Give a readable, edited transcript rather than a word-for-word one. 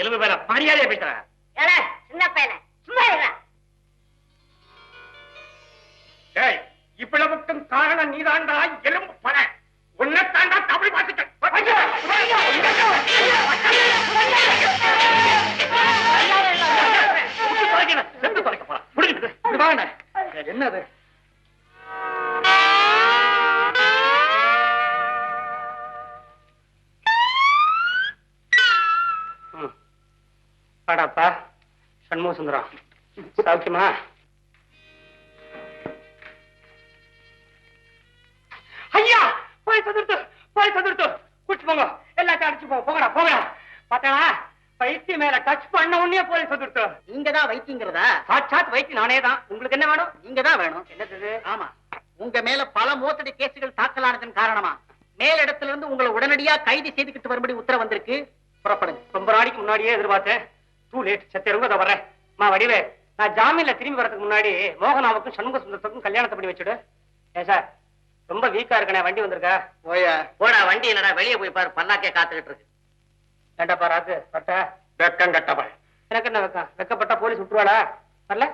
எலும்பு மேல மரியாதையா பேசுற சின்ன பையன சும்மா இருடா. இவ்வளவுக்கும் காரணம் நீதாண்டா எலும்பு பண உன்னை தாண்டா தமிழ் பார்த்துக்க என்னது பாடாப்பா சண்முக சுந்தரம் சௌக்கியமா? ஐயா போய் சதுர்த்து குடிச்சு போங்க, எல்லாத்தையும் அடிச்சு போங்கடா போங்கடா. பாத்தா வைத்தியம் மேல டச் பண்ண உடனே போய் சதுர்த்து. நீங்க தான் வைத்தியங்கிறதா? சாட்சாத் வைத்தியம் நானே தான். உங்களுக்கு என்ன வேணும்? நீங்க தான் வேணும். என்னது? ஆமா, உங்க மேல பல மோசடி கேசுகள் தாக்கலானதன் காரணமா மேலிடத்துல இருந்து உங்களை உடனடியா கைது செய்துக்கிட்டு வரும்படி உத்தரவு வந்திருக்கு. புறப்படுங்க. ரொம்ப நாளைக்கு முன்னாடியே எதிர்பார்த்தேன். Too late. சத்தியருங்க அதை வர்றேன். வடிவே, நான் ஜாமீன்ல திரும்பி வரதுக்கு முன்னாடி மோகனாவுக்கும் சண்முக சுந்தரத்துக்கும் கல்யாணத்தை பண்ணி வச்சுடு. ஏன் சார் ரொம்ப வீக்கா இருக்கனே, வண்டி வந்திருக்கா? போடா, வண்டி என்னடா வெளியே போய் பாரு, பல்லாக்கே காத்துக்கிட்டு இருக்கு. ஏண்டாப்பா ராக்கு பட்ட வெக்கம் கட்டப்பா. எனக்கு என்ன வெக்கம்? வெக்கப்பட்டா போலீஸ் விட்டுருவாளா? வரல.